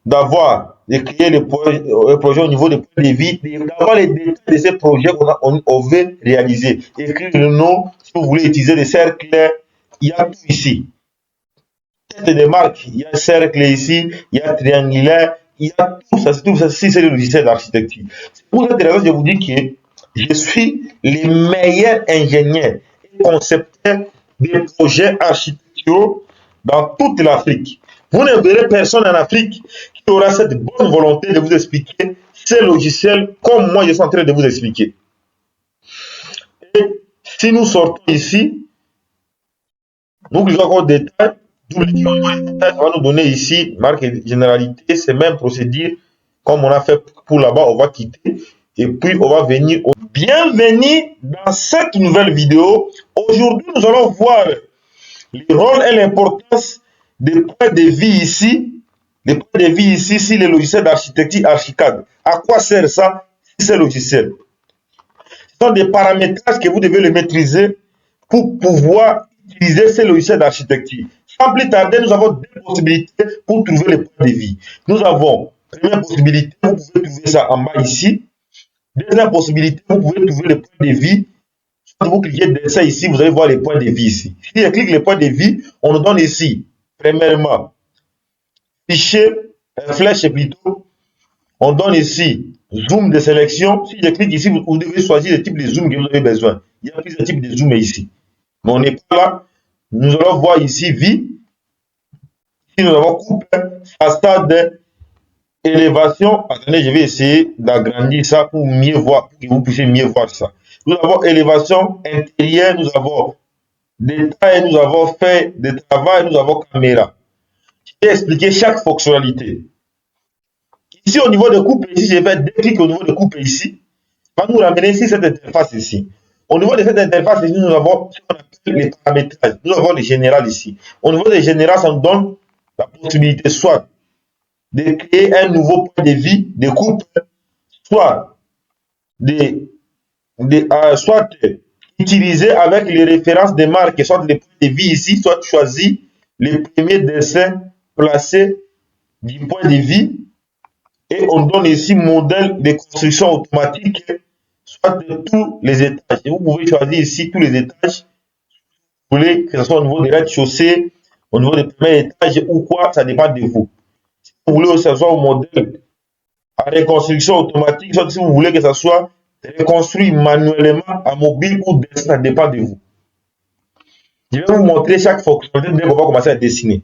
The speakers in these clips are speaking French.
d'avoir, de créer le projet au niveau des points de vie, d'avoir les détails de ces projets on veut réaliser. Écrire le nom, si vous voulez utiliser des cercles, il y a tout ici. Tête de marque, il y a un cercle ici, il y a un triangulaire, il y a tout ça, c'est le logiciel d'architecture. C'est pour cette raison que je vous dis que je suis le meilleur ingénieur et concepteur des projets architecturaux dans toute l'Afrique. Vous ne verrez personne en Afrique qui aura cette bonne volonté de vous expliquer ces logiciels comme moi je suis en train de vous expliquer. Et si nous sortons ici, nous cliquons encore détail, d'où le va nous donner ici marque généralité, c'est même procédure comme on a fait pour là-bas, on va quitter et puis on va venir. Bienvenue dans cette nouvelle vidéo. Aujourd'hui, nous allons voir le rôle et l'importance des points de vie ici. Les points de vie ici, si les logiciels d'architecture Archicad. À quoi sert ça, si ces logiciels? Ce sont des paramétrages que vous devez les maîtriser pour pouvoir utiliser ces logiciels d'architecture. Sans plus tarder, nous avons deux possibilités pour trouver les points de vie. Nous avons, première possibilité, vous pouvez trouver ça en bas ici. Deuxième possibilité, vous pouvez trouver les points de vie. Quand vous cliquez dessin ici, vous allez voir les points de vie ici. Si je clique les points de vie, on nous donne ici, premièrement, fichier, flèche plutôt. On donne ici, zoom de sélection. Si je clique ici, vous devez choisir le type de zoom que vous avez besoin. Il y a plusieurs types de zoom ici. Mais on n'est pas là. Nous allons voir ici vie. Ici, nous avons coupe, façade, élévation. Attendez, je vais essayer d'agrandir ça pour mieux voir, pour que vous puissiez mieux voir ça. Nous avons élévation intérieure, nous avons détail, nous avons fait de travail, nous avons caméra. Je vais expliquer chaque fonctionnalité. Ici, au niveau de coupe, ici, je vais décliquer au niveau de coupe ici. Va nous ramener ici cette interface ici. Au niveau de cette interface ici, nous avons ce qu'on appelle les paramétrages. Nous avons les générales ici. Au niveau des générales, ça nous donne la possibilité soit de créer un nouveau point de vie de coupe, soit soit utiliser avec les références des marques, soit les points de vie ici, soit choisir les premiers dessins placés du point de vie. Et on donne ici modèle de construction automatique, soit de tous les étages. Et vous pouvez choisir ici tous les étages. Vous voulez que ce soit au niveau des rez-de-chaussée, au niveau des premiers étages ou quoi, ça dépend de vous. Si vous voulez que ce soit au modèle à reconstruction automatique, soit si vous voulez que ce soit reconstruit manuellement à mobile ou dessin, ça dépend de vous. Je vais vous montrer chaque fonctionnalité dès qu'on va commencer à dessiner.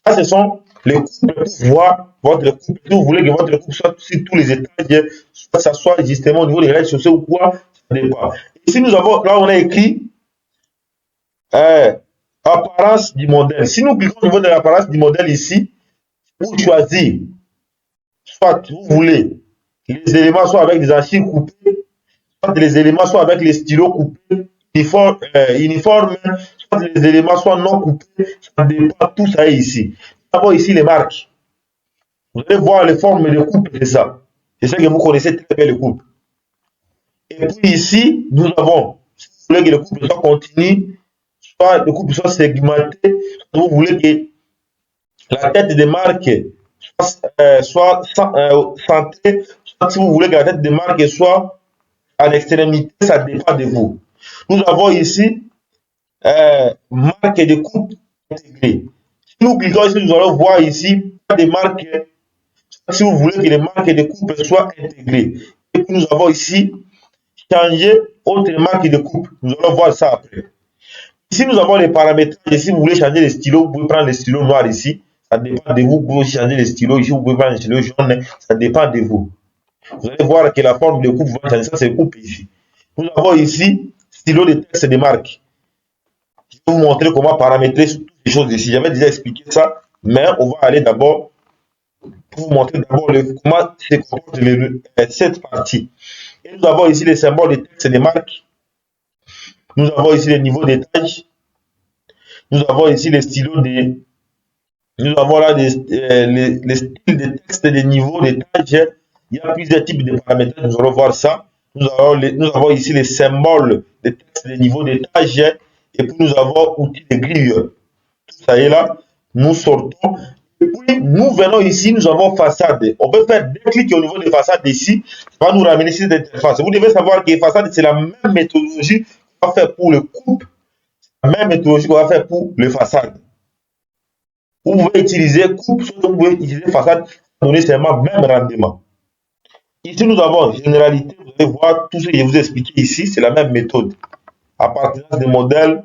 Ça, ce sont les coupes pour voir votre coupe. Si vous voulez que votre coupe soit sur tous les étages, soit que ça soit justement au niveau des rez-de-chaussée ou quoi, ça dépend. Ici, nous avons, là, on a écrit apparence du modèle. Si nous cliquons au niveau de l'apparence du modèle ici, pour choisir, soit vous voulez les éléments soient avec des archives coupées, soit les éléments soient avec les stylos coupés, uniformes, soit les éléments soient non coupés, ça dépend, tout ça est ici. Nous avons ici les marques. Vous allez voir les formes de coupe, c'est ça. C'est ça que vous connaissez très bien, les coupes. Et puis ici, nous avons, si vous voulez que les coupes soient continues, soit les coupes soient segmentées, vous voulez que la tête des marques soit centrée, soit si vous voulez que la tête des marques soit à l'extrémité, ça dépend de vous. Nous avons ici marque de coupe intégrée. Si nous cliquons ici, nous allons voir ici des marques, si vous voulez que les marques de coupe soient intégrées. Et puis nous avons ici changer autre marque de coupe. Nous allons voir ça après. Ici, nous avons les paramétrages. Si vous voulez changer les stylos, vous pouvez prendre les stylos noirs ici. Ça dépend de vous. Vous pouvez aussi changer les stylos ici. Vous pouvez prendre les stylos jaunes. Ça dépend de vous. Vous allez voir que la forme de coupe va changer. Ça, c'est coupe ici. Nous avons ici stylo de texte de marque. Je vais vous montrer comment paramétrer toutes les choses ici. J'avais déjà expliqué ça, mais on va aller d'abord pour vous montrer d'abord comment se comporte cette partie. Et nous avons ici les symboles de texte de marque. Nous avons ici les niveaux d'étage. Nous avons ici les stylos de. Nous avons là les styles de texte des niveaux d'étage. Il y a plusieurs types de paramètres. Nous allons voir ça. Nous avons ici les symboles de texte des niveaux d'étage. Et puis nous avons outils de grille. Tout ça est là. Nous sortons. Et puis, nous venons ici, nous avons façade. On peut faire deux clics au niveau des façades ici. Ça va nous ramener ici cette interface. Vous devez savoir que les façades, c'est la même méthodologie qu'on va faire pour le couple, la même méthodologie qu'on va faire pour les façades. Vous pouvez utiliser coupe, soit vous pouvez utiliser façade, donner seulement le même rendement. Ici, nous avons généralité. Vous allez voir tout ce que je vous ai expliqué ici, c'est la même méthode. Appartenance des modèles,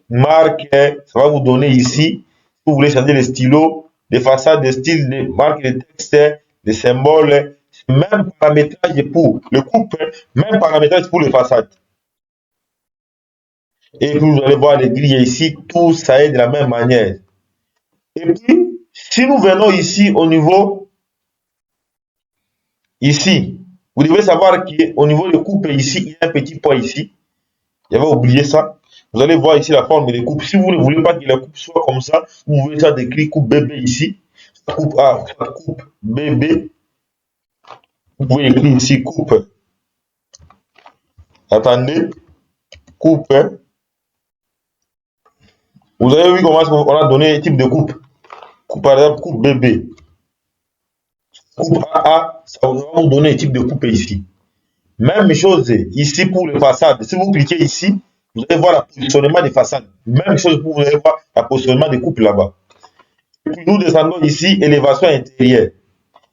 marque, ça va vous donner ici, si vous voulez changer les stylos, les façades, des styles, des marques, des textes, des symboles, même paramétrage pour le couple, même paramétrage pour les façades. Et puis vous allez voir les grilles ici, tout ça est de la même manière. Et puis, si nous venons ici au niveau, ici, vous devez savoir qu'au niveau du couple ici, il y a un petit point ici. J'avais oublié ça. Vous allez voir ici la forme des coupes. Si vous ne voulez pas que la coupe soit comme ça, vous pouvez ça décrire coupe bébé ici. Coupe A, coupe bébé. Vous pouvez écrire ici coupe. Attendez. Coupe. Vous avez vu comment on a donné un type de coupe. Coupe, par exemple, coupe bébé. Coupe AA, ça va vous donner un type de coupe ici. Même chose ici pour les façades. Si vous cliquez ici, vous allez voir le positionnement des façades. Même chose pour vous allez voir le positionnement des coupes là-bas. Puis nous descendons ici, élévation intérieure.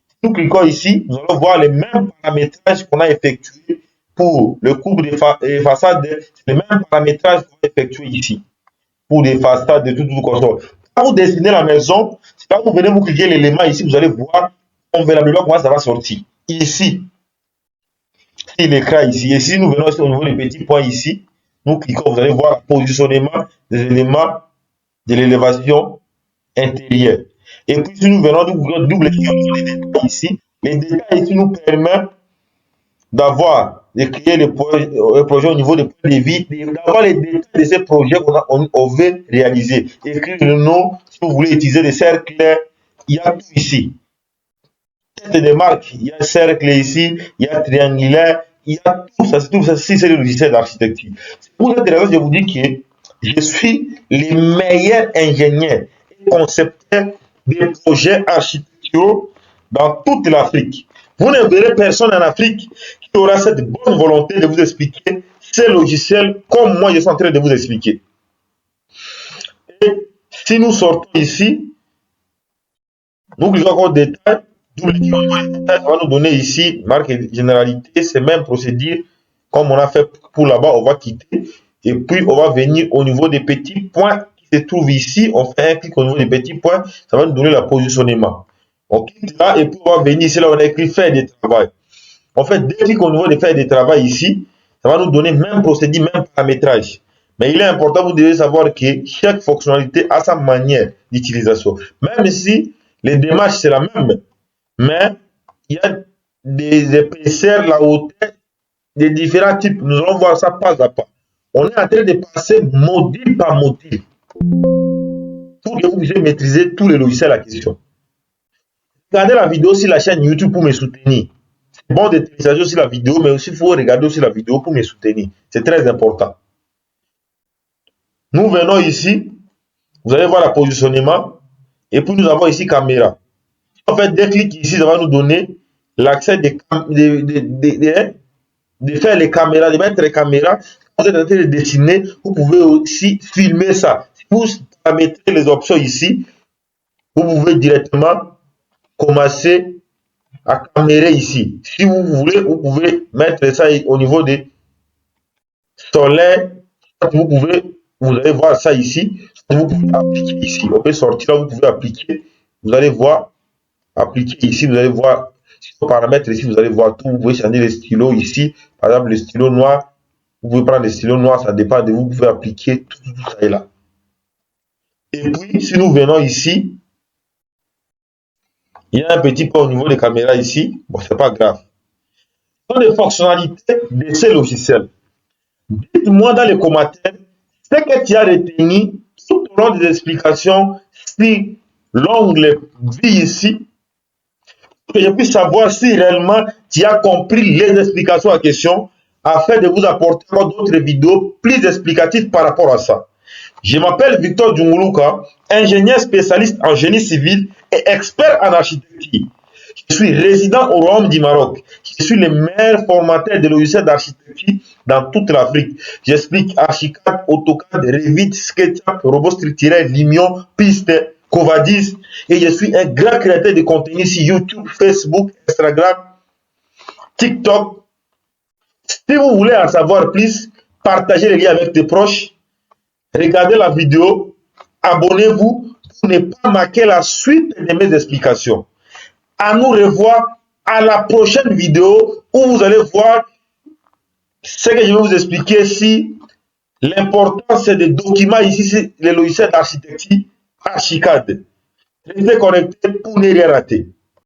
Si nous cliquons ici, nous allons voir les mêmes paramétrages qu'on a effectués pour le couple des façades. C'est les mêmes paramétrages qu'on a effectués ici. Pour des façades de tout consort. Quand vous dessinez la maison, quand vous venez vous cliquer l'élément ici, vous allez voir convenablement comment ça va sortir. Ici, c'est l'écran ici. Et si nous venons au niveau des petits points ici, nous cliquons, vous allez voir le positionnement des éléments de l'élévation intérieure. Et puis si nous venons double les détails ici, les détails ici nous permettent d'avoir, de créer le projet au niveau des points de vie, d'avoir les détails de ces projets qu'on veut réaliser. Écrire le nom, si vous voulez utiliser des cercles, il y a tout ici. Tête de marque, il y a un cercle ici, il y a un triangulaire, il y a tout ça, c'est le logiciel d'architecture. Pour cette raison, je vous dis que je suis le meilleur ingénieur et concepteur des projets architecturaux dans toute l'Afrique. Vous ne verrez personne en Afrique qui aura cette bonne volonté de vous expliquer ces logiciels comme moi je suis en train de vous expliquer. Et si nous sortons ici, nous cliquons encore détail, ça va nous donner ici marque généralité, c'est même procédure comme on a fait pour là-bas, on va quitter et puis on va venir au niveau des petits points qui se trouvent ici, on fait un clic au niveau des petits points, ça va nous donner le positionnement. On clique là et puis on va venir ici, là on a écrit faire des travaux. On fait deux clics au niveau de faire des travaux ici, ça va nous donner même procédure, même paramétrage. Mais il est important, vous devez savoir que chaque fonctionnalité a sa manière d'utilisation. Même si les démarches c'est la même, mais il y a des épaisseurs, la hauteur, des différents types. Nous allons voir ça pas à pas. On est en train de passer module par module pour que vous puissiez maîtriser tous les logiciels à question. Regardez la vidéo sur la chaîne YouTube pour me soutenir. C'est bon de télécharger aussi la vidéo, mais aussi il faut regarder aussi la vidéo pour me soutenir. C'est très important. Nous venons ici, vous allez voir le positionnement, et puis nous avons ici caméra. En fait, deux clics ici, ça va nous donner l'accès de faire les caméras, de mettre les caméras. Quand vous êtes en train de dessiner, vous pouvez aussi filmer ça. Si vous mettez les options ici, vous pouvez directement commencer à camérer ici. Si vous voulez, vous pouvez mettre ça au niveau des solaires. Vous allez voir ça ici. Vous pouvez appliquer ici. On peut sortir là, vous pouvez appliquer. Vous allez voir. Appliquer ici, vous allez voir paramètres ici, vous allez voir tout. Vous pouvez changer les stylos ici. Par exemple, le stylo noir, vous pouvez prendre les stylos noirs, ça dépend de vous. Vous pouvez appliquer tout ça est là. Et puis, si nous venons ici, il y a un petit peu au niveau des caméras ici. Bon, c'est pas grave. Ce sont des fonctionnalités de ces logiciels. Dites-moi dans les commentaires ce que tu as retenu tout au long des explications sur l'onglet vie ici. Que je puisse savoir si réellement tu as compris les explications à question afin de vous apporter d'autres vidéos plus explicatives par rapport à ça. Je m'appelle Victor Djunguluka, ingénieur spécialiste en génie civil et expert en architecture. Je suis résident au Royaume du Maroc. Je suis le meilleur formateur de logiciels d'architecture dans toute l'Afrique. J'explique Archicad, AutoCAD, Revit, SketchUp, Robot structurel, Lumion, Piste, Covadis. Et je suis un grand créateur de contenu sur YouTube, Facebook, Instagram, TikTok. Si vous voulez en savoir plus, partagez les liens avec tes proches. Regardez la vidéo, abonnez-vous pour ne pas manquer la suite de mes explications. À nous revoir à la prochaine vidéo où vous allez voir ce que je vais vous expliquer si l'importance des documents ici, c'est les logiciels d'architecture Archicad. Restez connectés pour ne rien rater.